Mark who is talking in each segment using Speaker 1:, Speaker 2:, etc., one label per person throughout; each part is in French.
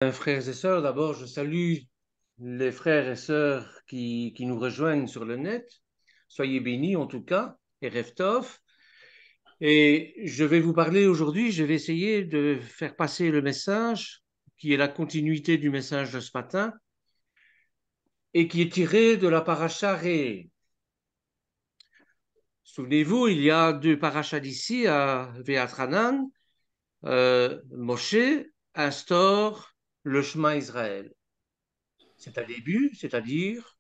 Speaker 1: Frères et sœurs, d'abord, je salue les frères et sœurs qui nous rejoignent sur le net. Soyez bénis en tout cas, et Rev Tov. Et je vais vous parler aujourd'hui, je vais essayer de faire passer le message qui est la continuité du message de ce matin et qui est tiré de la paracha Ré. Souvenez-vous, il y a deux parachas d'ici à Veatranan. Moshe instaure le Shema Israël. C'est un début, c'est-à-dire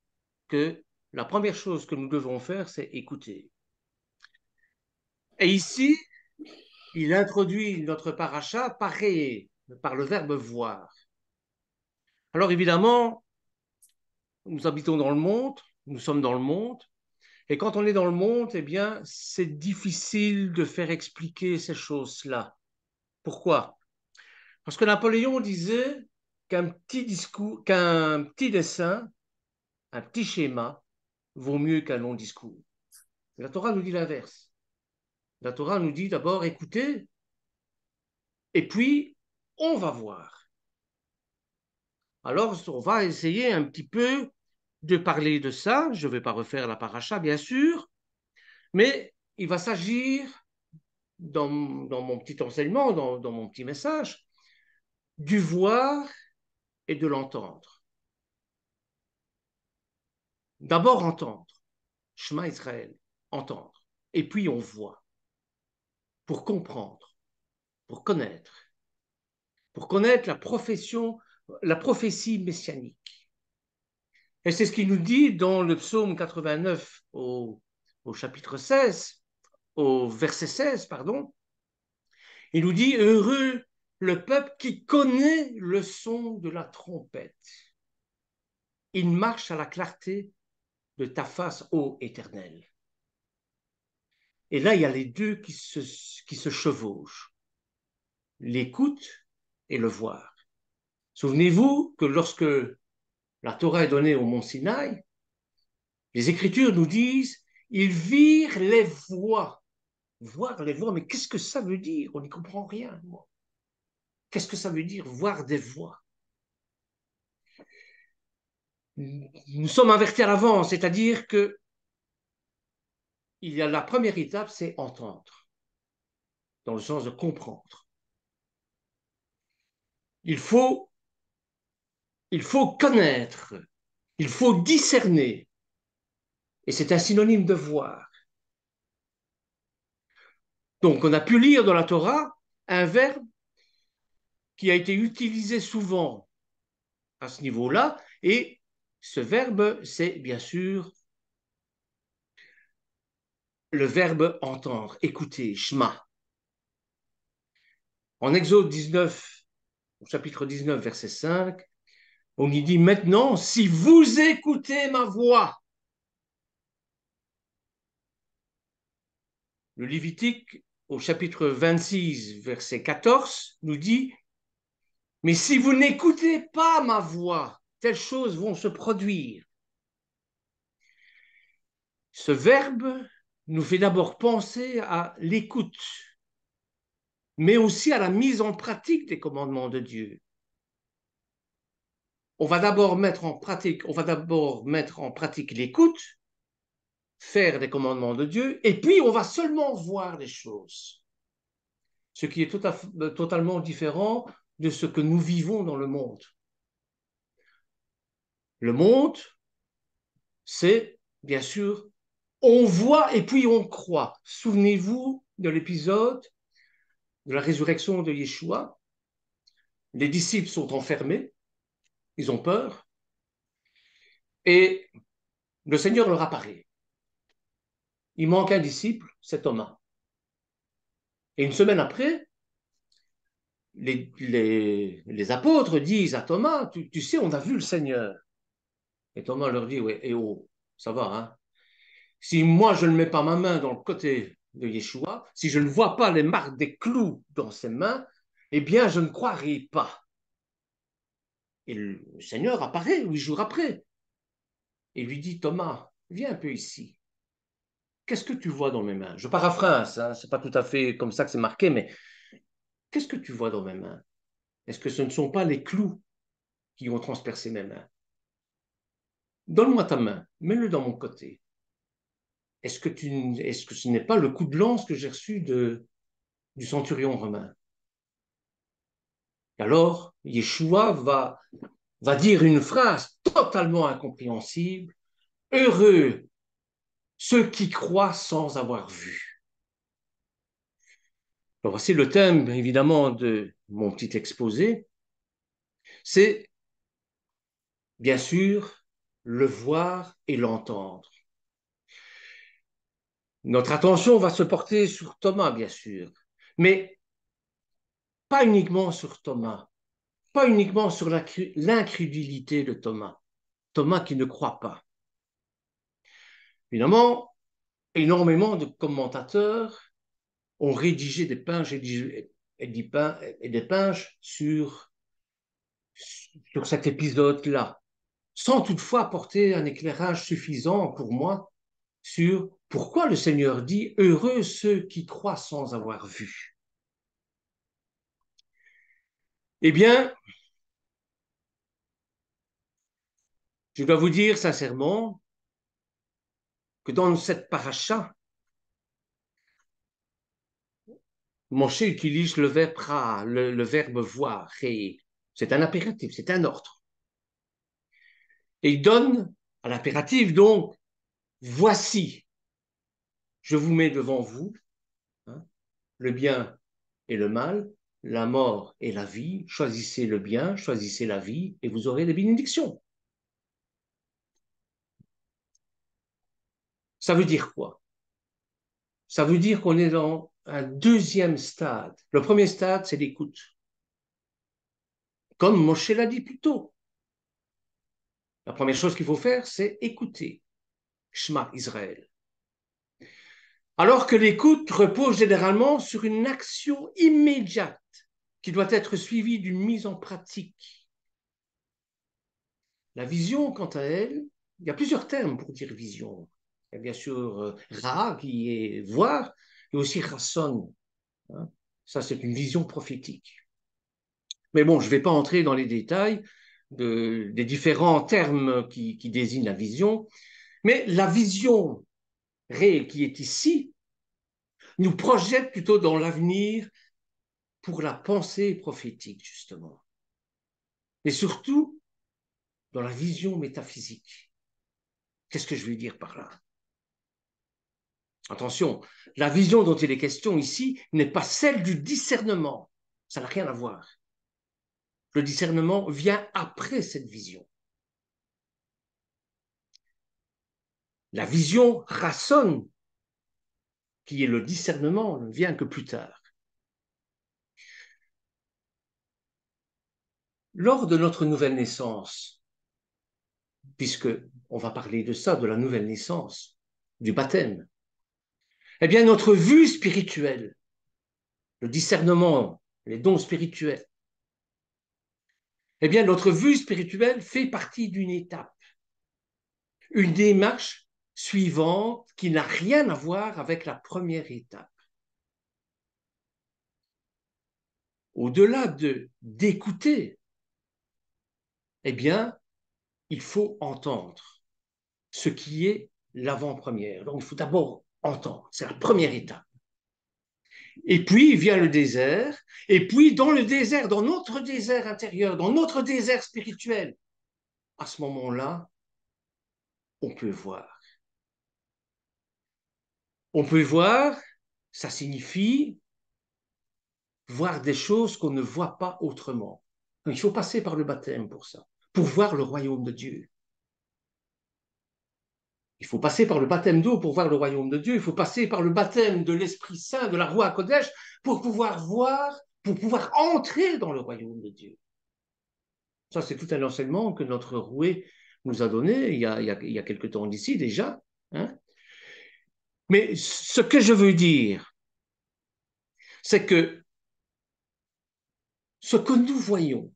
Speaker 1: que la première chose que nous devons faire, c'est écouter. Et ici, il introduit notre paracha par ré, par le verbe voir. Alors évidemment, nous habitons dans le monde, nous sommes dans le monde, et quand on est dans le monde, eh bien, c'est difficile de faire expliquer ces choses-là. Pourquoi? Parce que Napoléon disait qu'un petit discours, qu'un petit dessin, un petit schéma, vaut mieux qu'un long discours. La Torah nous dit l'inverse. La Torah nous dit d'abord écoutez, et puis on va voir. Alors, on va essayer un petit peu de parler de ça. Je ne vais pas refaire la paracha, bien sûr, mais il va s'agir, dans mon petit enseignement, dans mon petit message, du voir et de l'entendre. D'abord entendre, Shema Israël, entendre, et puis on voit, pour comprendre, pour connaître la prophétie messianique. Et c'est ce qu'il nous dit dans le psaume 89 au chapitre 16, au verset 16, pardon. Il nous dit, heureux le peuple qui connaît le son de la trompette. Il marche à la clarté de ta face, ô Éternel. Et là, il y a les deux qui se chevauchent, l'écoute et le voir. Souvenez-vous que lorsque la Torah est donnée au mont Sinaï, les Écritures nous disent, ils virent les voix. Voir les voix, mais qu'est-ce que ça veut dire? On n'y comprend rien, moi. Qu'est-ce que ça veut dire, voir des voix? Nous sommes avertis à l'avance, c'est-à-dire que il y a la première étape, c'est entendre, dans le sens de comprendre. Il faut, il faut connaître, il faut discerner, et c'est un synonyme de voir. Donc, on a pu lire dans la Torah un verbe qui a été utilisé souvent à ce niveau-là, et ce verbe, c'est bien sûr le verbe entendre, écouter, shema. En Exode 19, au chapitre 19, verset 5, on y dit maintenant, si vous écoutez ma voix. Le Lévitique, au chapitre 26, verset 14, nous dit, mais si vous n'écoutez pas ma voix, telles choses vont se produire. Ce verbe nous fait d'abord penser à l'écoute, mais aussi à la mise en pratique des commandements de Dieu. On va d'abord mettre en pratique l'écoute, faire des commandements de Dieu, et puis on va seulement voir les choses. Ce qui est totalement différent de ce que nous vivons dans le monde. Le monde, c'est bien sûr, on voit et puis on croit. Souvenez-vous de l'épisode de la résurrection de Yeshua. Les disciples sont enfermés, ils ont peur, et le Seigneur leur apparaît. Il manque un disciple, c'est Thomas. Et une semaine après, les apôtres disent à Thomas, tu sais, on a vu le Seigneur. Et Thomas leur dit, ouais, et oh, ça va, hein? Si moi je ne mets pas ma main dans le côté de Yeshua, si je ne vois pas les marques des clous dans ses mains, eh bien je ne croirai pas. Et le Seigneur apparaît 8 jours après et lui dit, Thomas, viens un peu ici. Qu'est-ce que tu vois dans mes mains? Je paraphrase, hein, c'est pas tout à fait comme ça que c'est marqué, mais qu'est-ce que tu vois dans mes mains? Est-ce que ce ne sont pas les clous qui ont transpercé mes mains. Donne-moi ta main, mets-le dans mon côté. Est-ce que ce n'est pas le coup de lance que j'ai reçu du centurion romain? Alors, Yeshua va dire une phrase totalement incompréhensible. Heureux ceux qui croient sans avoir vu. Alors, voici le thème, évidemment, de mon petit exposé. C'est, bien sûr, le voir et l'entendre. Notre attention va se porter sur Thomas, bien sûr, mais pas uniquement sur Thomas, pas uniquement sur l'incrédulité de Thomas, Thomas qui ne croit pas. Évidemment, énormément de commentateurs ont rédigé des pages et des pages sur cet épisode-là, sans toutefois apporter un éclairage suffisant pour moi sur pourquoi le Seigneur dit « Heureux ceux qui croient sans avoir vu ». Eh bien, je dois vous dire sincèrement que dans cette paracha, Moshe utilise le verbe ra, le verbe voir, et c'est un impératif, c'est un ordre. Et il donne à l'impératif donc, voici, je vous mets devant vous, hein, le bien et le mal, la mort et la vie, choisissez le bien, choisissez la vie, et vous aurez des bénédictions. Ça veut dire quoi? Ça veut dire qu'on est dans un deuxième stade. Le premier stade, c'est l'écoute. Comme Moshe l'a dit plus tôt. La première chose qu'il faut faire, c'est écouter. Shema Israël. Alors que l'écoute repose généralement sur une action immédiate qui doit être suivie d'une mise en pratique. La vision, quant à elle, il y a plusieurs termes pour dire vision. Il y a bien sûr Ra, qui est voir, et aussi Rasson. Hein. Ça, c'est une vision prophétique. Mais bon, je ne vais pas entrer dans les détails des différents termes qui désignent la vision, mais la vision Ré qui est ici nous projette plutôt dans l'avenir pour la pensée prophétique, justement. Et surtout, dans la vision métaphysique. Qu'est-ce que je veux dire par là? Attention, la vision dont il est question ici n'est pas celle du discernement. Ça n'a rien à voir. Le discernement vient après cette vision. La vision rassonne, qui est le discernement, ne vient que plus tard. Lors de notre nouvelle naissance, puisque on va parler de ça, de la nouvelle naissance, du baptême, eh bien notre vue spirituelle, le discernement, les dons spirituels, eh bien notre vue spirituelle fait partie d'une étape, une démarche suivante qui n'a rien à voir avec la première étape. Au-delà d'écouter, eh bien, il faut entendre ce qui est l'avant-première. Donc, il faut d'abord entendre. C'est la première étape. Et puis vient le désert. Et puis, dans le désert, dans notre désert intérieur, dans notre désert spirituel, à ce moment-là, on peut voir. On peut voir, ça signifie voir des choses qu'on ne voit pas autrement. Donc, il faut passer par le baptême pour ça, pour voir le royaume de Dieu. Il faut passer par le baptême d'eau pour voir le royaume de Dieu. Il faut passer par le baptême de l'Esprit Saint, de la Roi Kodesh, pour pouvoir voir, pour pouvoir entrer dans le royaume de Dieu. Ça, c'est tout un enseignement que notre roué nous a donné il y a quelque temps d'ici déjà. Hein. Mais ce que je veux dire, c'est que ce que nous voyons,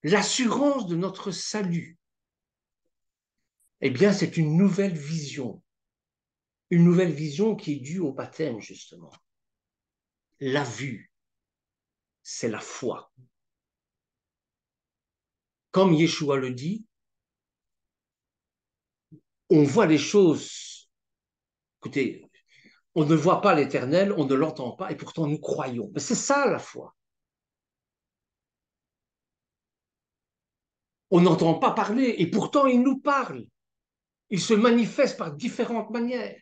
Speaker 1: l'assurance de notre salut, eh bien, c'est une nouvelle vision qui est due au baptême, justement. La vue, c'est la foi. comme Yeshua le dit, on voit les choses. Écoutez, on ne voit pas l'Éternel, on ne l'entend pas, et pourtant nous croyons. Mais c'est ça la foi. On n'entend pas parler, et pourtant il nous parle. Il se manifeste par différentes manières.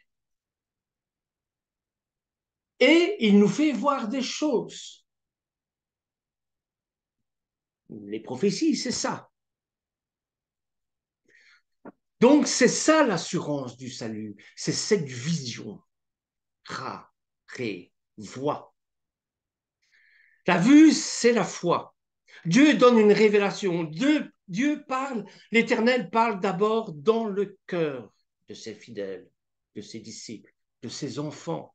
Speaker 1: Et il nous fait voir des choses. Les prophéties, c'est ça. Donc c'est ça l'assurance du salut, c'est cette vision. Ra, ré, voix. La vue, c'est la foi. Dieu donne une révélation. Dieu parle, l'Éternel parle d'abord dans le cœur de ses fidèles, de ses disciples, de ses enfants.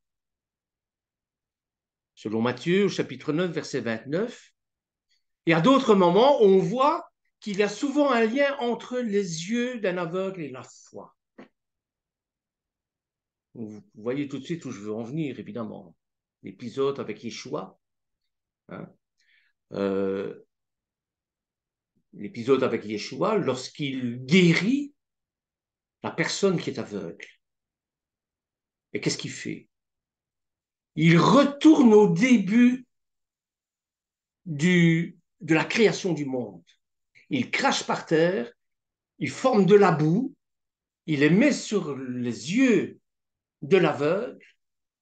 Speaker 1: Selon Matthieu, au chapitre 9, verset 29, et à d'autres moments, on voit qu'il y a souvent un lien entre les yeux d'un aveugle et la foi. Vous voyez tout de suite où je veux en venir, évidemment. L'épisode avec Yeshua, hein, euh, l'épisode avec Yeshua, lorsqu'il guérit la personne qui est aveugle. Et qu'est-ce qu'il fait? Il retourne au début de la création du monde. Il crache par terre, il forme de la boue, il les met sur les yeux de l'aveugle,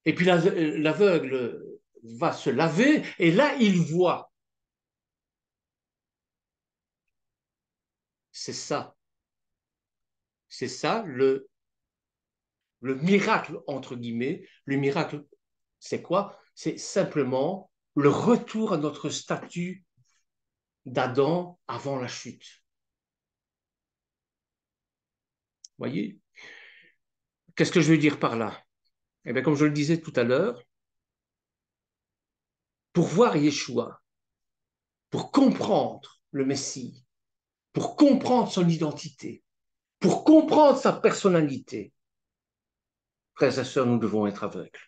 Speaker 1: et puis l'aveugle va se laver, et là, il voit. C'est ça. C'est ça le miracle, entre guillemets. Le miracle, c'est quoi? C'est simplement le retour à notre statut d'Adam avant la chute. Voyez? Qu'est-ce que je veux dire par là? Eh bien, comme je le disais tout à l'heure, pour voir Yeshua, pour comprendre le Messie, pour comprendre son identité, pour comprendre sa personnalité, frères et sœurs, nous devons être aveugles.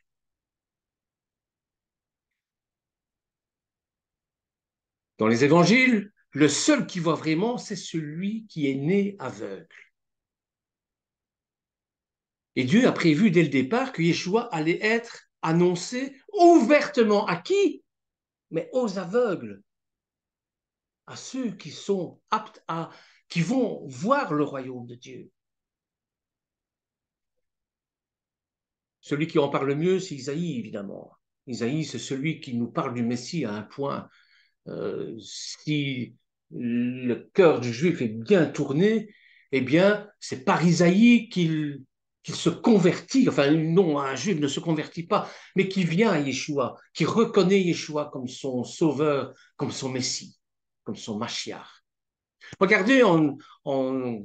Speaker 1: Dans les évangiles, le seul qui voit vraiment, c'est celui qui est né aveugle. Et Dieu a prévu dès le départ que Yeshua allait être annoncé ouvertement à qui? Mais aux aveugles, à ceux qui sont aptes qui vont voir le royaume de Dieu. Celui qui en parle le mieux, c'est Isaïe, évidemment. Isaïe, c'est celui qui nous parle du Messie à un point. Si le cœur du juif est bien tourné, eh bien, c'est par Isaïe qu'il se convertit. Enfin, non, un juif ne se convertit pas, mais qui vient à Yeshua, qui reconnaît Yeshua comme son sauveur, comme son Messie, comme son Mashiach. Regardez en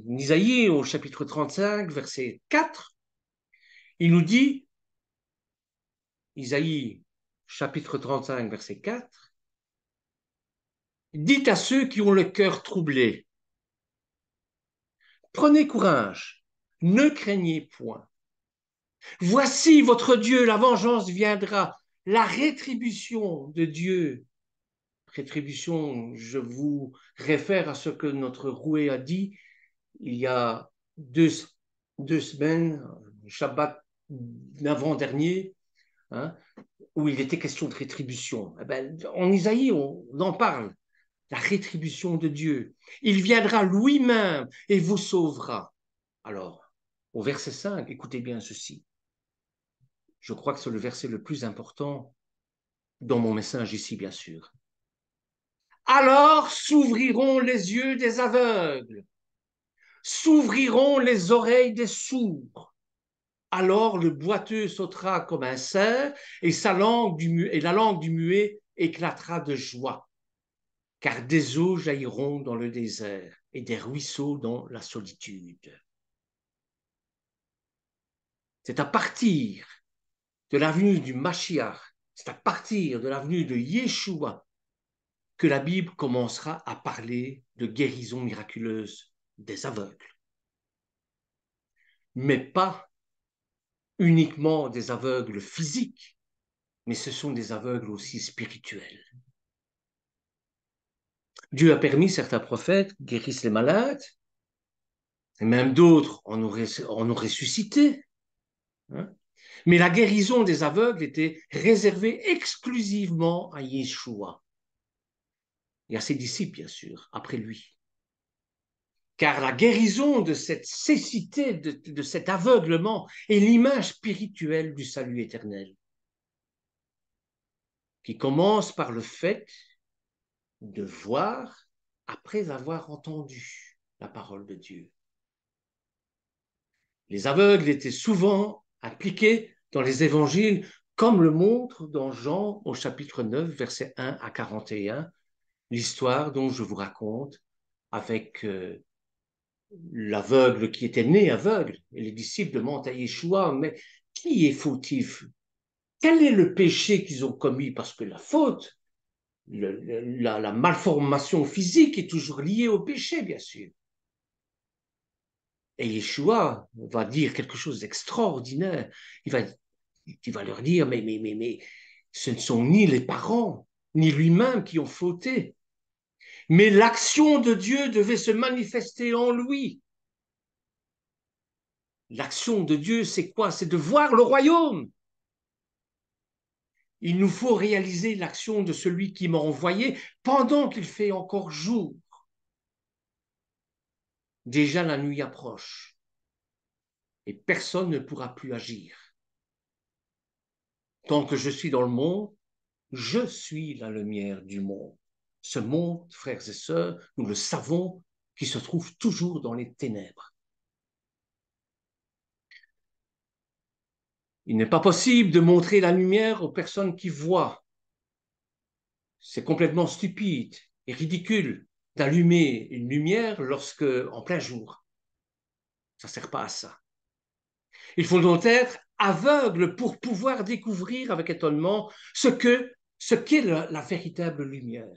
Speaker 1: Isaïe, au chapitre 35, verset 4, il nous dit, Isaïe, chapitre 35, verset 4, dites à ceux qui ont le cœur troublé, prenez courage, ne craignez point. Voici votre Dieu, la vengeance viendra, la rétribution de Dieu. Rétribution, je vous réfère à ce que notre roué a dit il y a deux semaines, Shabbat d'avant-dernier, hein, où il était question de rétribution. Eh ben, en Isaïe, on en parle. La rétribution de Dieu. Il viendra lui-même et vous sauvera. Alors, au verset 5, écoutez bien ceci. Je crois que c'est le verset le plus important dans mon message ici, bien sûr. Alors s'ouvriront les yeux des aveugles, s'ouvriront les oreilles des sourds. Alors le boiteux sautera comme un cerf et la langue du muet éclatera de joie. Car des eaux jailliront dans le désert et des ruisseaux dans la solitude. C'est à partir de l'avenue du Mashiach, c'est à partir de l'avenue de Yeshua que la Bible commencera à parler de guérison miraculeuse des aveugles. Mais pas uniquement des aveugles physiques, mais ce sont des aveugles aussi spirituels. Dieu a permis certains prophètes guérissent les malades, et même d'autres en ont ressuscité. Hein. Mais la guérison des aveugles était réservée exclusivement à Yeshua et à ses disciples, bien sûr, après lui. Car la guérison de cette cécité, de cet aveuglement, est l'image spirituelle du salut éternel, qui commence par le fait de voir après avoir entendu la parole de Dieu. Les aveugles étaient souvent impliqués dans les évangiles, comme le montre dans Jean au chapitre 9, versets 1 à 41, l'histoire dont je vous raconte avec l'aveugle qui était né aveugle. Et les disciples demandent à Yeshua, mais qui est fautif? Quel est le péché qu'ils ont commis? Parce que la faute, la malformation physique est toujours liée au péché, bien sûr. Et Yeshua va dire quelque chose d'extraordinaire. Il va leur dire, mais, ce ne sont ni les parents, ni lui-même qui ont fauté, mais l'action de Dieu devait se manifester en lui. L'action de Dieu, c'est quoi? C'est de voir le royaume. Il nous faut réaliser l'action de celui qui m'a envoyé pendant qu'il fait encore jour. Déjà la nuit approche et personne ne pourra plus agir. Tant que je suis dans le monde, je suis la lumière du monde. Ce monde, frères et sœurs, nous le savons, qui se trouve toujours dans les ténèbres. Il n'est pas possible de montrer la lumière aux personnes qui voient. C'est complètement stupide et ridicule d'allumer une lumière lorsque, en plein jour. Ça ne sert pas à ça. Il faut donc être aveugle pour pouvoir découvrir avec étonnement ce qu'est la véritable lumière.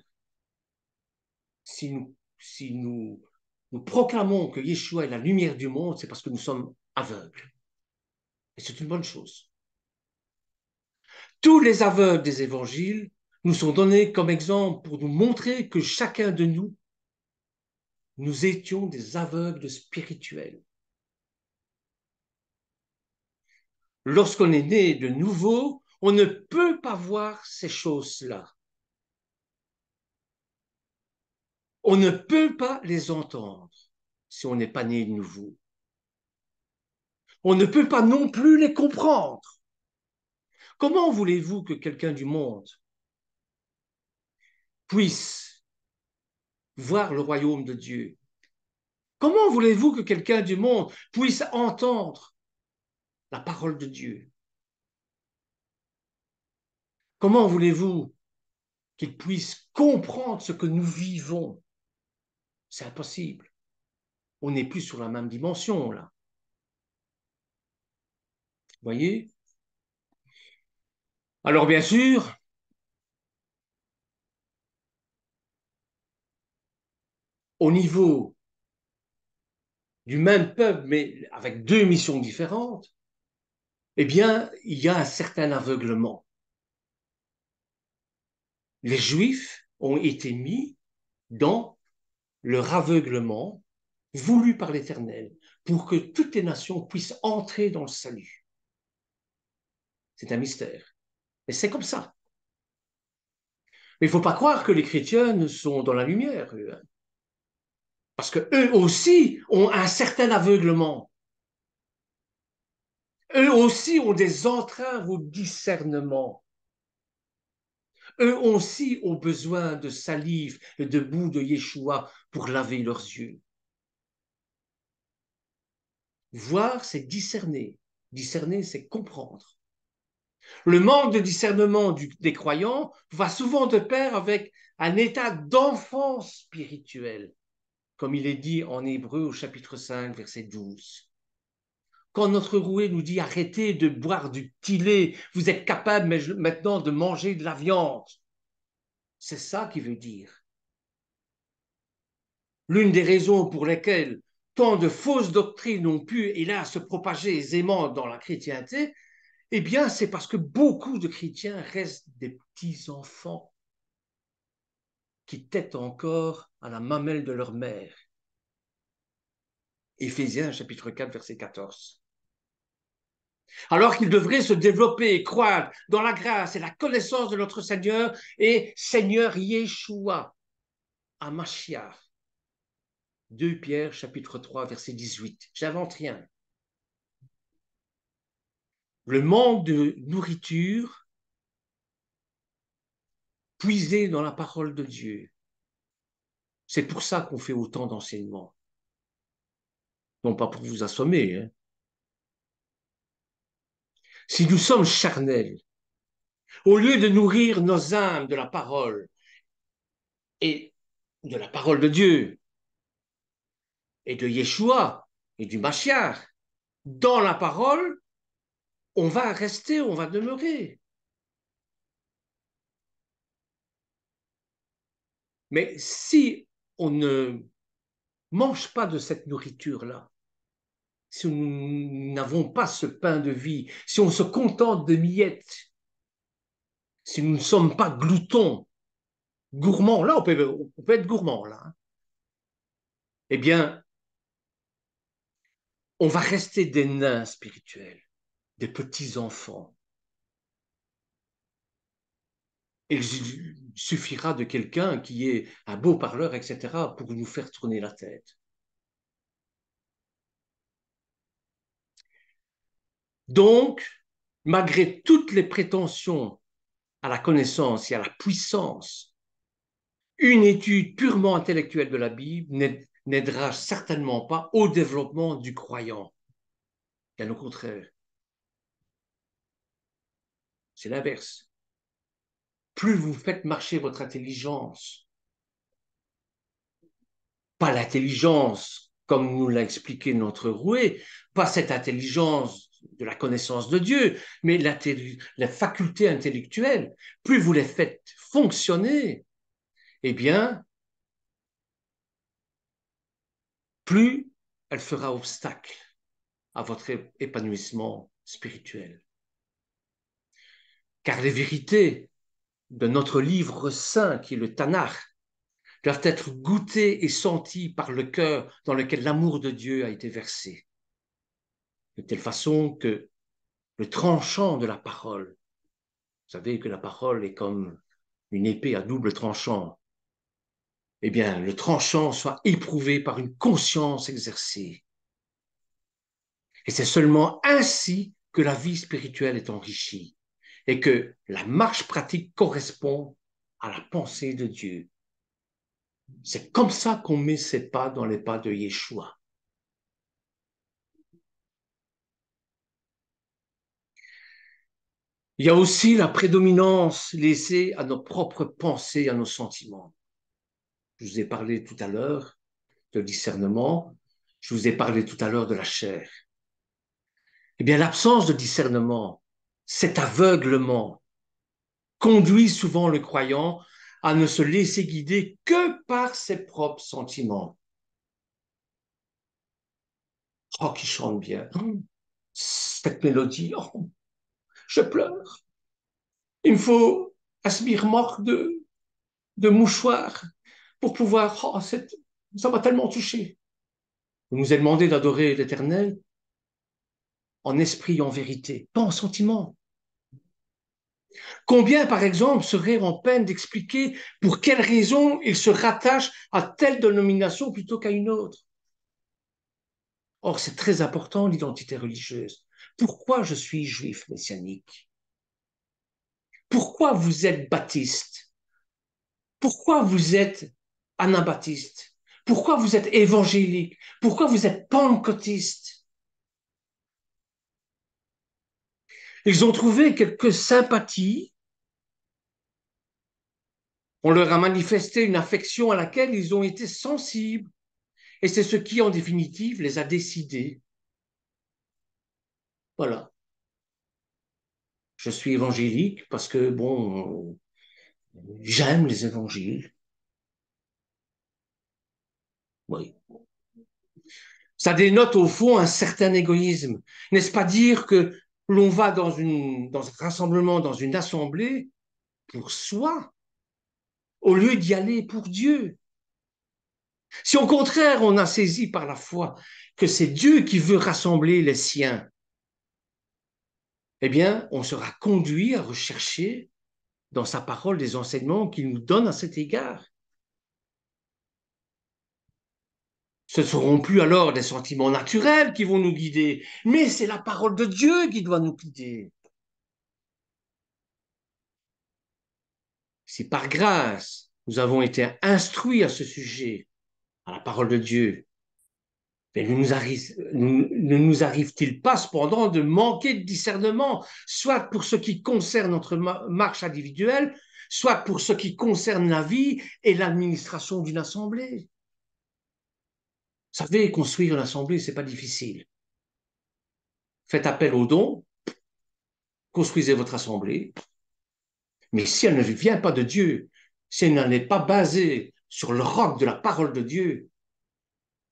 Speaker 1: Si nous proclamons que Yeshua est la lumière du monde, c'est parce que nous sommes aveugles. Et c'est une bonne chose. Tous les aveugles des évangiles nous sont donnés comme exemple pour nous montrer que chacun de nous, nous étions des aveugles spirituels. Lorsqu'on est né de nouveau, on ne peut pas voir ces choses-là. On ne peut pas les entendre si on n'est pas né de nouveau. On ne peut pas non plus les comprendre. Comment voulez-vous que quelqu'un du monde puisse voir le royaume de Dieu? Comment voulez-vous que quelqu'un du monde puisse entendre la parole de Dieu? Comment voulez-vous qu'il puisse comprendre ce que nous vivons? C'est impossible. On n'est plus sur la même dimension, là. Vous voyez? Alors, bien sûr, au niveau du même peuple, mais avec deux missions différentes, eh bien, il y a un certain aveuglement. Les Juifs ont été mis dans leur aveuglement voulu par l'Éternel pour que toutes les nations puissent entrer dans le salut. C'est un mystère. Et c'est comme ça. Mais il ne faut pas croire que les chrétiens sont dans la lumière, eux, hein. Parce qu'eux aussi ont un certain aveuglement. Eux aussi ont des entraves au discernement. Eux aussi ont besoin de salive et de boue de Yeshua pour laver leurs yeux. Voir, c'est discerner. Discerner, c'est comprendre. Le manque de discernement des croyants va souvent de pair avec un état d'enfance spirituelle, comme il est dit en Hébreu au chapitre 5, verset 12. Quand notre roué nous dit arrêtez de boire du petit lait, vous êtes capable maintenant de manger de la viande. C'est ça qu'il veut dire. L'une des raisons pour lesquelles tant de fausses doctrines ont pu, hélas, se propager aisément dans la chrétienté, eh bien, c'est parce que beaucoup de chrétiens restent des petits enfants qui têtent encore à la mamelle de leur mère. Éphésiens chapitre 4, verset 14. Alors qu'ils devraient se développer et croître dans la grâce et la connaissance de notre Seigneur et Seigneur Yeshua, à Mashiach. 2 Pierre chapitre 3, verset 18. J'invente rien. Le manque de nourriture puisée dans la parole de Dieu. C'est pour ça qu'on fait autant d'enseignements. Non pas pour vous assommer. Hein. Si nous sommes charnels, au lieu de nourrir nos âmes de la parole et de la parole de Dieu et de Yeshua et du Mashiach, dans la parole, on va rester, on va demeurer. Mais si on ne mange pas de cette nourriture-là, si nous n'avons pas ce pain de vie, si on se contente de miettes, si nous ne sommes pas gloutons, gourmands, là on peut être gourmand, là, hein, eh bien, on va rester des nains spirituels, des petits-enfants. Il suffira de quelqu'un qui est un beau parleur, etc., pour nous faire tourner la tête. Donc, malgré toutes les prétentions à la connaissance et à la puissance, une étude purement intellectuelle de la Bible n'aidera certainement pas au développement du croyant. Bien au contraire, c'est l'inverse. Plus vous faites marcher votre intelligence, pas l'intelligence comme nous l'a expliqué notre roué, pas cette intelligence de la connaissance de Dieu, mais la faculté intellectuelle, plus vous les faites fonctionner, eh bien, plus elle fera obstacle à votre épanouissement spirituel. Car les vérités de notre livre saint, qui est le Tanakh, doivent être goûtées et senties par le cœur dans lequel l'amour de Dieu a été versé. De telle façon que le tranchant de la parole, vous savez que la parole est comme une épée à double tranchant, eh bien, le tranchant soit éprouvé par une conscience exercée. Et c'est seulement ainsi que la vie spirituelle est enrichie et que la marche pratique correspond à la pensée de Dieu. C'est comme ça qu'on met ses pas dans les pas de Yeshua. Il y a aussi la prédominance laissée à nos propres pensées, à nos sentiments. Je vous ai parlé tout à l'heure de discernement, je vous ai parlé tout à l'heure de la chair. Eh bien, l'absence de discernement, cet aveuglement, conduit souvent le croyant à ne se laisser guider que par ses propres sentiments. Oh, qui chante bien. Cette mélodie, oh, je pleure. Il me faut un sbire-mort de mouchoir pour pouvoir... Oh, ça m'a tellement touché. Il nous est demandé d'adorer l'Éternel en esprit et en vérité, pas en sentiment. Combien, par exemple, seraient en peine d'expliquer pour quelle raison ils se rattachent à telle dénomination plutôt qu'à une autre? Or, c'est très important, l'identité religieuse. Pourquoi je suis juif messianique? Pourquoi vous êtes baptiste? Pourquoi vous êtes anabaptiste? Pourquoi vous êtes évangélique? Pourquoi vous êtes pentecôtiste? Ils ont trouvé quelques sympathies. On leur a manifesté une affection à laquelle ils ont été sensibles. Et c'est ce qui, en définitive, les a décidés. Voilà. Je suis évangélique parce que, bon, j'aime les évangiles. Oui. Ça dénote au fond un certain égoïsme. N'est-ce pas dire que l'on va dans un rassemblement, dans une assemblée, pour soi, au lieu d'y aller pour Dieu. Si au contraire on a saisi par la foi que c'est Dieu qui veut rassembler les siens, eh bien, on sera conduit à rechercher dans sa parole des enseignements qu'il nous donne à cet égard. Ce ne seront plus alors des sentiments naturels qui vont nous guider, mais c'est la parole de Dieu qui doit nous guider. Si par grâce nous avons été instruits à ce sujet, à la parole de Dieu, mais ne nous arrive-t-il pas cependant de manquer de discernement, soit pour ce qui concerne notre marche individuelle, soit pour ce qui concerne la vie et l'administration d'une assemblée? Vous savez, construire une assemblée, ce n'est pas difficile. Faites appel aux dons, construisez votre assemblée, mais si elle ne vient pas de Dieu, si elle n'est pas basée sur le roc de la parole de Dieu,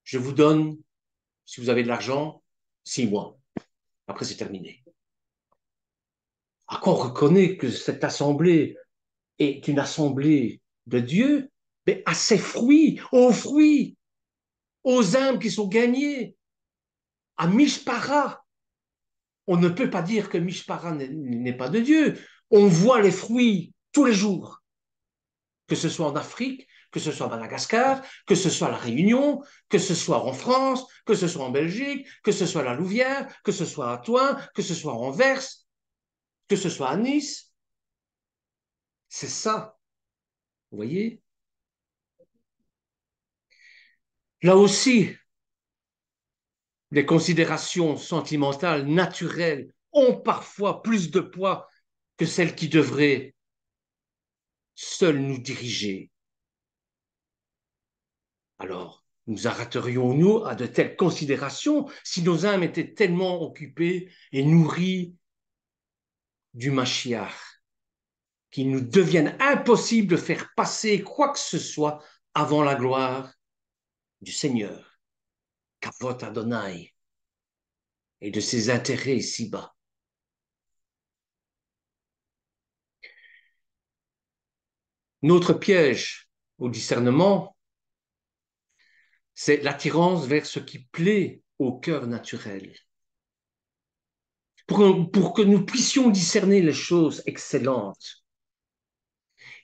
Speaker 1: je vous donne, si vous avez de l'argent, 6 mois. Après, c'est terminé. À quoi on reconnaît que cette assemblée est une assemblée de Dieu, mais à ses fruits, aux âmes qui sont gagnées, à Mishpara. On ne peut pas dire que Mishpara n'est pas de Dieu. On voit les fruits tous les jours, que ce soit en Afrique, que ce soit à Madagascar, que ce soit à La Réunion, que ce soit en France, que ce soit en Belgique, que ce soit à la Louvière, que ce soit à Thoin, que ce soit à Anvers, que ce soit à Nice. C'est ça, vous voyez? Là aussi, les considérations sentimentales naturelles ont parfois plus de poids que celles qui devraient seules nous diriger. Alors, nous arrêterions-nous à de telles considérations si nos âmes étaient tellement occupées et nourries du Mashiach, qu'il nous devienne impossible de faire passer quoi que ce soit avant la gloire du Seigneur, Kavod Adonai, et de ses intérêts ici-bas. Notre piège au discernement, c'est l'attirance vers ce qui plaît au cœur naturel. Pour que nous puissions discerner les choses excellentes,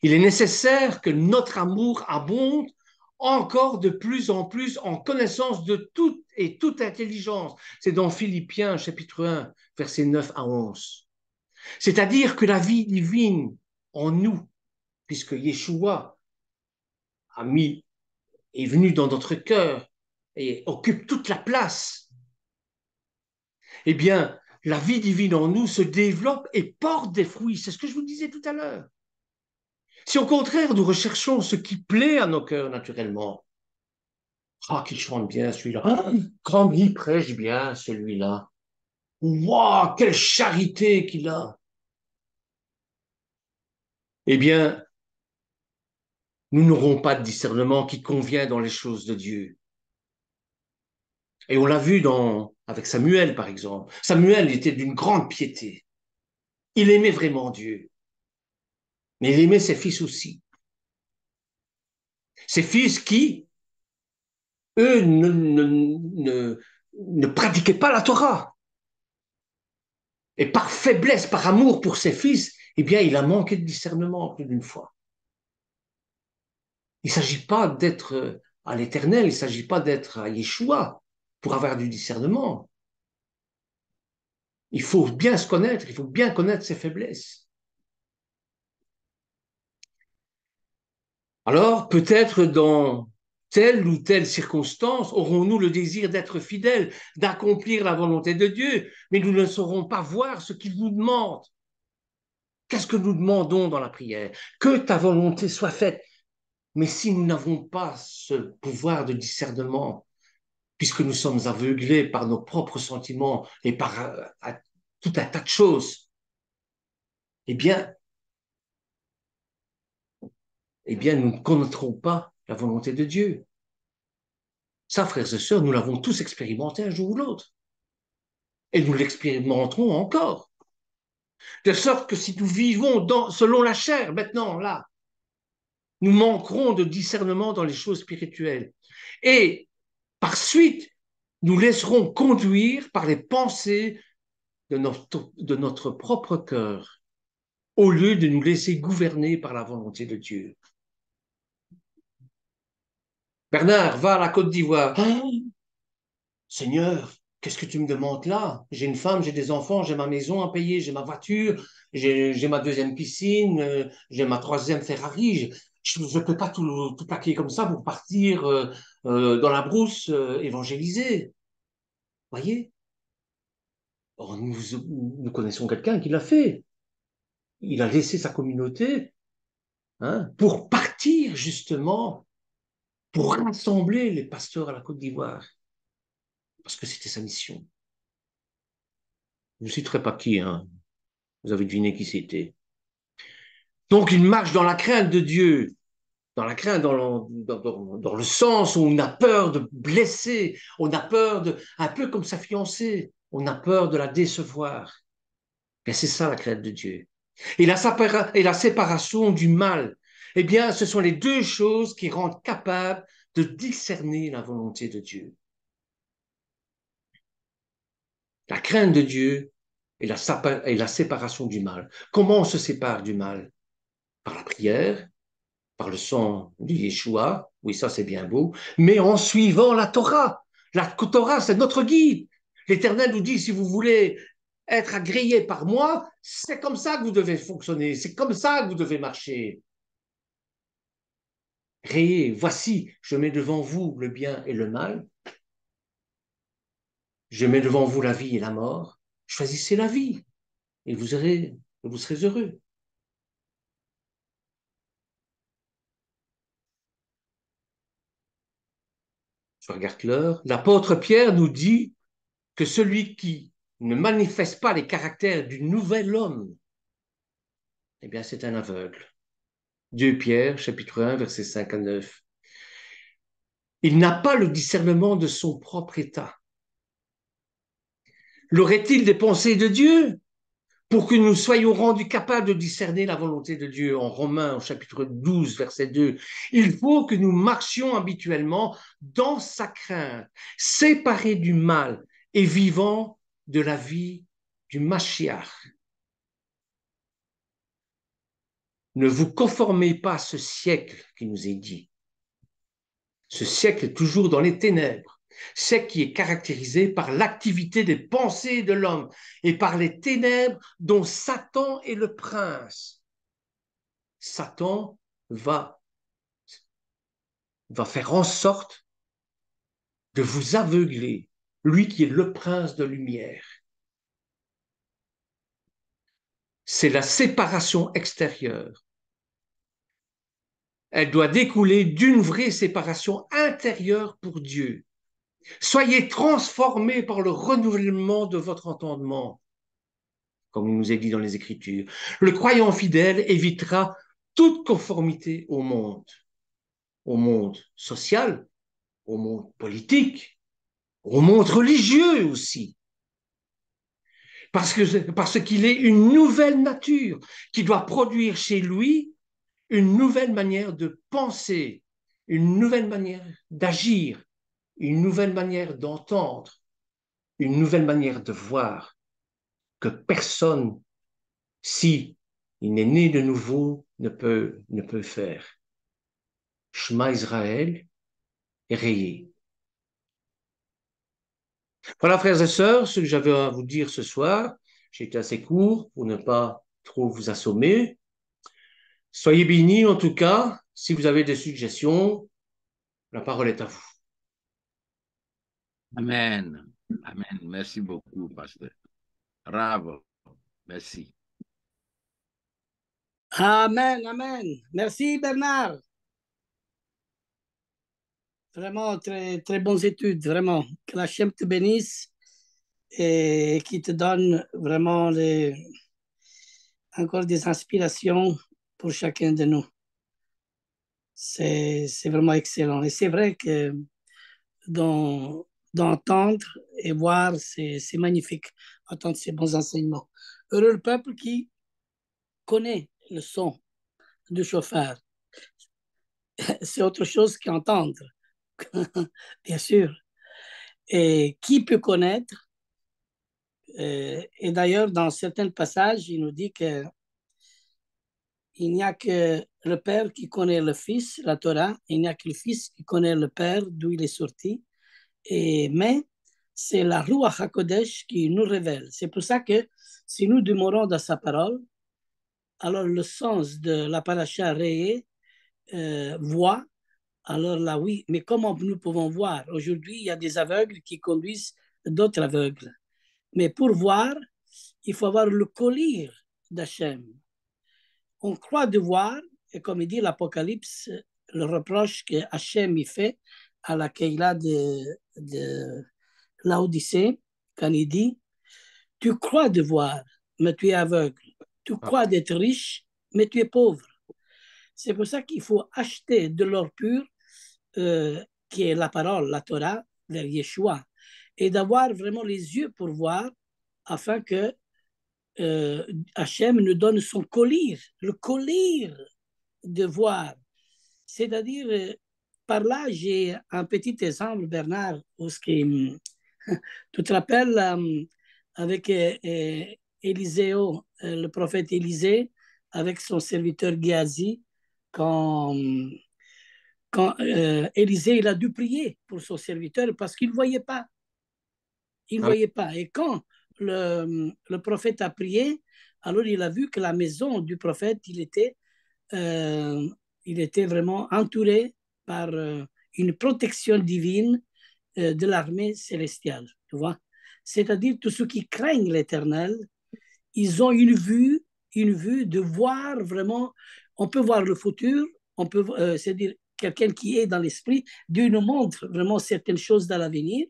Speaker 1: il est nécessaire que notre amour abonde encore de plus en plus en connaissance de toute et toute intelligence. C'est dans Philippiens chapitre 1, versets 9 à 11. C'est-à-dire que la vie divine en nous, puisque Yeshua est venu dans notre cœur et occupe toute la place, eh bien, la vie divine en nous se développe et porte des fruits. C'est ce que je vous disais tout à l'heure. Si au contraire, nous recherchons ce qui plaît à nos cœurs naturellement, ah, qu'il chante bien celui-là, ah, comme il prêche bien celui-là, waouh, quelle charité qu'il a, eh bien, nous n'aurons pas de discernement qui convient dans les choses de Dieu. Et on l'a vu avec Samuel, par exemple. Samuel était d'une grande piété. Il aimait vraiment Dieu. Mais il aimait ses fils aussi. Ses fils qui, eux, ne pratiquaient pas la Torah. Et par faiblesse, par amour pour ses fils, eh bien, il a manqué de discernement plus d'une fois. Il ne s'agit pas d'être à l'Éternel, il ne s'agit pas d'être à Yeshua pour avoir du discernement. Il faut bien se connaître, il faut bien connaître ses faiblesses. Alors, peut-être dans telle ou telle circonstance, aurons-nous le désir d'être fidèles, d'accomplir la volonté de Dieu, mais nous ne saurons pas voir ce qu'il nous demande. Qu'est-ce que nous demandons dans la prière? Que ta volonté soit faite. Mais si nous n'avons pas ce pouvoir de discernement, puisque nous sommes aveuglés par nos propres sentiments et par tout un tas de choses, eh bien, nous ne connaîtrons pas la volonté de Dieu. Ça, frères et sœurs, nous l'avons tous expérimenté un jour ou l'autre. Et nous l'expérimenterons encore. De sorte que si nous vivons selon la chair, maintenant, là, nous manquerons de discernement dans les choses spirituelles. Et par suite, nous laisserons conduire par les pensées de notre propre cœur, au lieu de nous laisser gouverner par la volonté de Dieu. Bernard, va à la Côte d'Ivoire. Oh, Seigneur, qu'est-ce que tu me demandes là? J'ai une femme, j'ai des enfants, j'ai ma maison à payer, j'ai ma voiture, j'ai ma deuxième piscine, j'ai ma troisième Ferrari. Je ne peux pas tout plaquer comme ça pour partir dans la brousse évangéliser. Voyez? Or, nous connaissons quelqu'un qui l'a fait. Il a laissé sa communauté, hein, pour partir justement, pour rassembler les pasteurs à la Côte d'Ivoire, parce que c'était sa mission. Je ne citerai pas qui, hein. Vous avez deviné qui c'était. Donc, une marche dans la crainte de Dieu, dans la crainte, dans le sens où on a peur de blesser, on a peur de, un peu comme sa fiancée, on a peur de la décevoir. Et c'est ça la crainte de Dieu. Et la séparation du mal, eh bien, ce sont les deux choses qui rendent capable de discerner la volonté de Dieu. La crainte de Dieu et la séparation du mal. Comment on se sépare du mal? Par la prière, par le sang du Yeshua, oui, ça c'est bien beau, mais en suivant la Torah. La Torah, c'est notre guide. L'Éternel nous dit, si vous voulez être agréé par moi, c'est comme ça que vous devez fonctionner, c'est comme ça que vous devez marcher. Rayez, voici, je mets devant vous le bien et le mal, je mets devant vous la vie et la mort, choisissez la vie et vous serez heureux. Je regarde l'heure. L'apôtre Pierre nous dit que celui qui ne manifeste pas les caractères du nouvel homme, eh bien, c'est un aveugle. 2 Pierre, chapitre 1, versets 5 à 9. Il n'a pas le discernement de son propre état. L'aurait-il des pensées de Dieu pour que nous soyons rendus capables de discerner la volonté de Dieu? En Romains, au chapitre 12, verset 2, il faut que nous marchions habituellement dans sa crainte, séparés du mal et vivant de la vie du Mashiach. Ne vous conformez pas à ce siècle qui nous est dit. Ce siècle est toujours dans les ténèbres, siècle qui est caractérisé par l'activité des pensées de l'homme et par les ténèbres dont Satan est le prince. Satan va faire en sorte de vous aveugler, lui qui est le prince de lumière. C'est la séparation extérieure. Elle doit découler d'une vraie séparation intérieure pour Dieu. Soyez transformés par le renouvellement de votre entendement, comme il nous est dit dans les Écritures. Le croyant fidèle évitera toute conformité au monde social, au monde politique, au monde religieux aussi. Parce qu'il est une nouvelle nature qui doit produire chez lui une nouvelle manière de penser, une nouvelle manière d'agir, une nouvelle manière d'entendre, une nouvelle manière de voir que personne, si il n'est né de nouveau, ne peut faire. Shema Israël est rayé. Voilà, frères et sœurs, ce que j'avais à vous dire ce soir. J'ai été assez court pour ne pas trop vous assommer. Soyez bénis en tout cas. Si vous avez des suggestions, la parole est à vous.
Speaker 2: Amen. Amen. Merci beaucoup, pasteur. Bravo. Merci.
Speaker 3: Amen, amen. Merci Bernard. Vraiment, très, très bonnes études, vraiment. Que la Shem te bénisse et qui te donne vraiment encore des inspirations pour chacun de nous. C'est vraiment excellent. Et c'est vrai que d'entendre et voir, c'est magnifique, entendre ces bons enseignements. Heureux le peuple qui connaît le son du chauffeur. c'est autre chose qu'entendre, bien sûr. Et qui peut connaître? Et d'ailleurs, dans certains passages, il nous dit que il n'y a que le Père qui connaît le Fils, la Torah, il n'y a que le Fils qui connaît le Père, d'où il est sorti. Mais c'est la Ruach HaKodesh qui nous révèle. C'est pour ça que si nous demeurons dans sa parole, alors le sens de la paracha Réé, voit, alors là oui, mais comment nous pouvons voir? Aujourd'hui, il y a des aveugles qui conduisent d'autres aveugles. Mais pour voir, il faut avoir le collier d'Hachem. On croit devoir, et comme il dit l'Apocalypse, le reproche que Hachem y fait à la Keïla de l'Odyssée, quand il dit, tu crois devoir, mais tu es aveugle. Tu crois d'être riche, mais tu es pauvre. C'est pour ça qu'il faut acheter de l'or pur, qui est la parole, la Torah, vers Yeshua, et d'avoir vraiment les yeux pour voir, afin que Hachem nous donne son collier, le collier de voir. C'est-à-dire, par là, j'ai un petit exemple, Bernard, où ce qui, tu te rappelles avec Élisée, le prophète Élisée, avec son serviteur Géasi, quand Élisée il a dû prier pour son serviteur parce qu'il ne voyait pas. Il ne
Speaker 1: Ah oui.
Speaker 3: voyait pas. Et quand le prophète a prié, alors il a vu que la maison du prophète, il était vraiment entouré par une protection divine de l'armée célestiale. Tu vois? C'est-à-dire tous ceux qui craignent l'Éternel, ils ont une vue de voir vraiment, on peut voir le futur, on peut, c'est-à-dire quelqu'un qui est dans l'esprit, Dieu nous montre vraiment certaines choses dans l'avenir,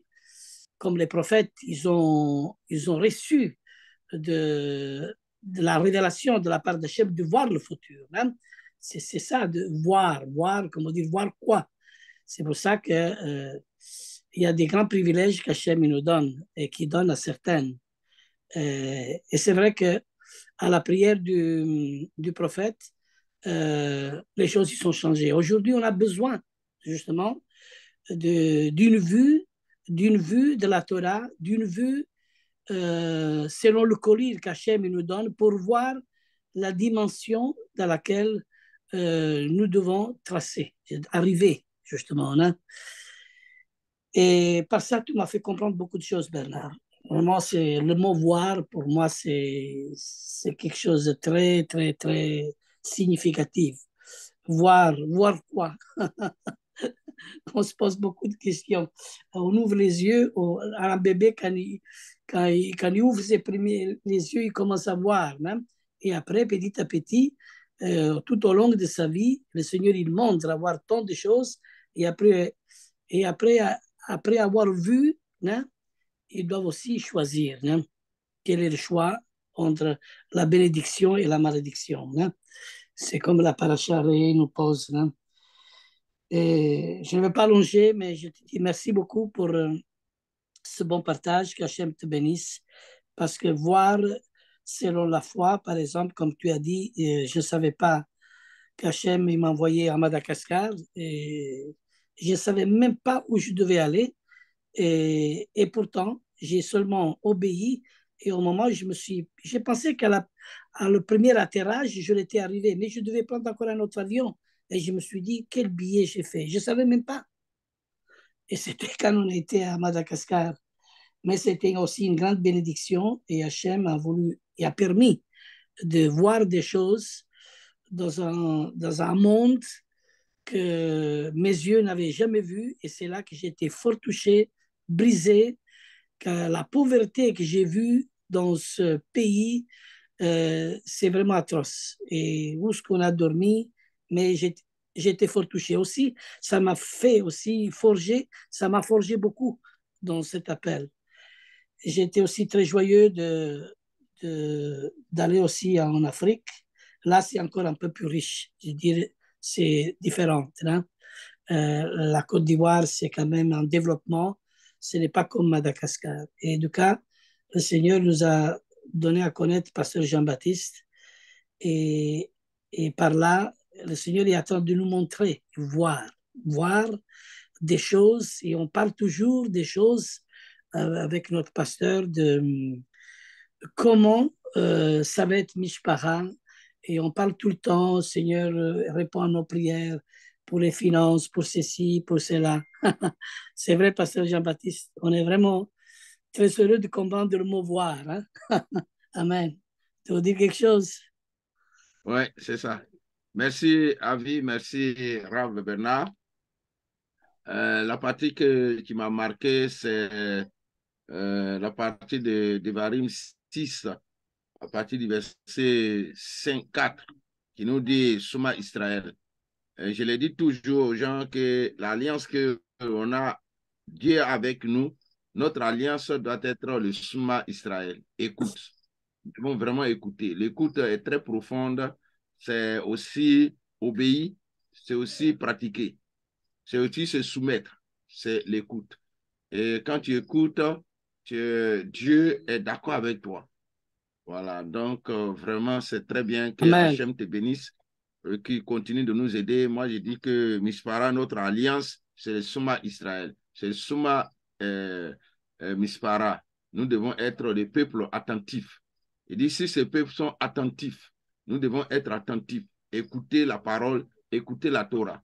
Speaker 3: comme les prophètes, ils ont reçu de la révélation de la part d'Hachem de voir le futur. Hein? C'est ça, de voir, comment dire, voir quoi. C'est pour ça que il y a des grands privilèges qu'Hachem nous donne et qui donne à certaines. Et c'est vrai que à la prière du prophète, les choses y sont changées. Aujourd'hui, on a besoin justement d'une vue de la Torah, d'une vue selon le collier qu'Hachem nous donne pour voir la dimension dans laquelle nous devons tracer, arriver justement. Hein? Et par ça, tu m'as fait comprendre beaucoup de choses, Bernard. Vraiment, c'est le mot voir, pour moi, c'est quelque chose de très, très, très significatif. Voir quoi? On se pose beaucoup de questions. On ouvre les yeux, un bébé, quand il ouvre ses premiers les yeux, il commence à voir. Hein? Et après, petit à petit, tout au long de sa vie, le Seigneur, il montre à voir tant de choses. Et après, et après, après avoir vu, hein, ils doivent aussi choisir. Hein? Quel est le choix entre la bénédiction et la malédiction? Hein? C'est comme la paracha nous pose. Hein? Et je ne vais pas allonger, mais je te dis merci beaucoup pour ce bon partage. Qu'Hachem te bénisse. Parce que voir selon la foi, par exemple, comme tu as dit, je ne savais pas qu'Hachem m'a envoyé à Madagascar et je ne savais même pas où je devais aller. Et pourtant, j'ai seulement obéi. Et au moment où j'ai pensé à le premier atterrage, je l'étais arrivé, mais je devais prendre encore un autre avion. Et je me suis dit, quel billet j'ai fait? Je ne savais même pas. Et c'était quand on était à Madagascar. Mais c'était aussi une grande bénédiction et Hachem a voulu et a permis de voir des choses dans un monde que mes yeux n'avaient jamais vu. Et c'est là que j'ai été fort touché, brisé, que la pauvreté que j'ai vue dans ce pays, c'est vraiment atroce. Et où est-ce qu'on a dormi, mais j'ai été fort touché aussi. Ça m'a fait aussi forger, ça m'a forgé beaucoup dans cet appel. J'étais aussi très joyeux d'aller aussi en Afrique. Là, c'est encore un peu plus riche. Je dirais, c'est différent. Hein? La Côte d'Ivoire, c'est quand même en développement. Ce n'est pas comme Madagascar. Et du cas, le Seigneur nous a donné à connaître Pasteur Jean-Baptiste. Et, et par là, le Seigneur est en train de nous montrer, voir des choses, et on parle toujours des choses avec notre pasteur de comment ça va être Mishpara, et on parle tout le temps, Seigneur, réponds à nos prières pour les finances, pour ceci, pour cela. C'est vrai, pasteur Jean-Baptiste, on est vraiment très heureux de comprendre le mot voir. Hein? Amen. Tu veux dire quelque chose?
Speaker 2: Oui, c'est ça. Merci, Avi, merci, Rav Bernard. La partie qui m'a marqué, c'est la partie de Devarim 6, à partir du verset 5, 4, qui nous dit Souma Israël. Je le dis toujours aux gens que l'alliance qu'on a, Dieu avec nous, notre alliance doit être le Souma Israël. Écoute. Nous devons vraiment écouter. L'écoute est très profonde. C'est aussi obéir, c'est aussi pratiquer, c'est aussi se soumettre. C'est l'écoute. Et quand tu écoutes, Dieu est d'accord avec toi. Voilà, donc vraiment, c'est très bien que
Speaker 3: Amen.
Speaker 2: Hachem te bénisse, qui continue de nous aider. Moi, je dis que Mispara, notre alliance, c'est le Souma Israël. C'est le Souma Mispara. Nous devons être des peuples attentifs. Et d'ici, ces peuples sont attentifs. Nous devons être attentifs, écouter la parole, écouter la Torah.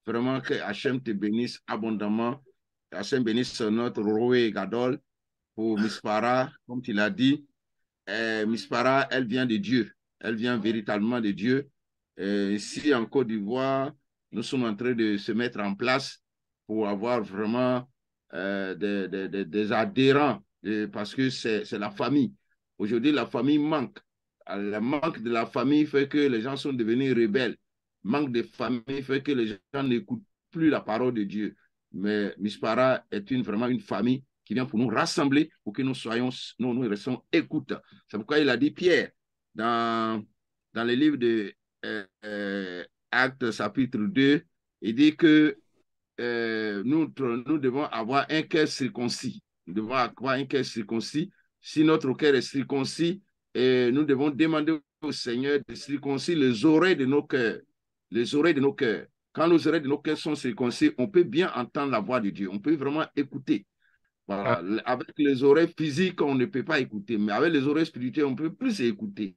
Speaker 2: Vraiment que Hachem te bénisse abondamment. Hachem bénisse notre Roé Gadol pour Mispara, comme tu l'as dit. Mispara, elle vient de Dieu. Elle vient véritablement de Dieu. Ici, en Côte d'Ivoire, nous sommes en train de se mettre en place pour avoir vraiment des adhérents, parce que c'est la famille. Aujourd'hui, la famille manque. Le manque de la famille fait que les gens sont devenus rebelles. Le manque de famille fait que les gens n'écoutent plus la parole de Dieu. Mais Mispara est vraiment une famille qui vient pour nous rassembler, pour que nous restons écoute. C'est pourquoi il a dit Pierre, dans le livre de Actes chapitre 2, il dit que nous devons avoir un cœur circoncis. Nous devons avoir un cœur circoncis. Si notre cœur est circoncis, nous devons demander au Seigneur de circoncire les oreilles de nos cœurs. Les oreilles de nos cœurs. Quand les oreilles de nos cœurs sont circoncis, on peut bien entendre la voix de Dieu. On peut vraiment écouter. Voilà. Avec les oreilles physiques, on ne peut pas écouter, mais avec les oreilles spirituelles, on peut plus écouter.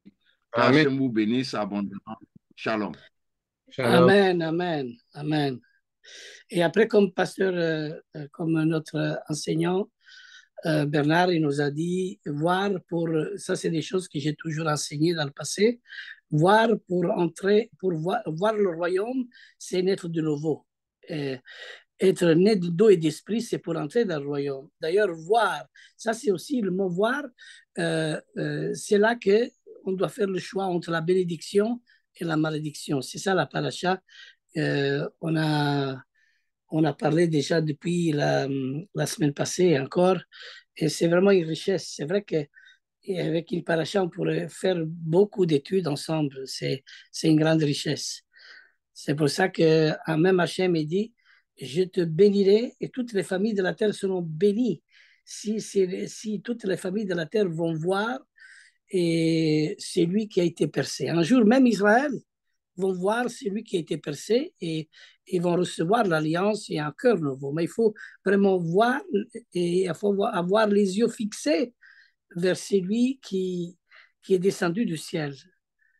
Speaker 2: Qu'Hachem vous bénisse abondamment. Shalom.
Speaker 1: Shalom.
Speaker 3: Amen, amen, amen. Et après, comme pasteur, comme notre enseignant, Bernard, il nous a dit, voir pour, ça c'est des choses que j'ai toujours enseignées dans le passé, voir pour entrer, pour voir le royaume, c'est naître de nouveau. Être né d'eau et d'esprit, c'est pour entrer dans le royaume. D'ailleurs, voir, ça c'est aussi le mot voir, c'est là qu'on doit faire le choix entre la bénédiction et la malédiction. C'est ça la paracha. On a parlé déjà depuis la semaine passée encore, et c'est vraiment une richesse. C'est vrai qu'avec une paracha, on pourrait faire beaucoup d'études ensemble. C'est une grande richesse. C'est pour ça que même Hachem a dit, je te bénirai et toutes les familles de la terre seront bénies. Si toutes les familles de la terre vont voir, et c'est lui qui a été percé. Un jour, même Israël vont voir celui qui a été percé et ils vont recevoir l'alliance et un cœur nouveau. Mais il faut vraiment voir et il faut avoir les yeux fixés vers celui qui est descendu du ciel.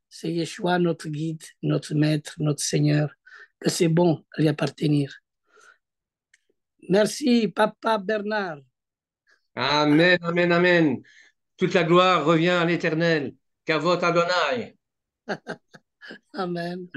Speaker 3: C'est Yeshua, notre guide, notre maître, notre Seigneur, que c'est bon d'y appartenir. Merci, Papa Bernard.
Speaker 1: Amen, amen, amen. Toute la gloire revient à l'Éternel. Kavod Adonai.
Speaker 3: Amen.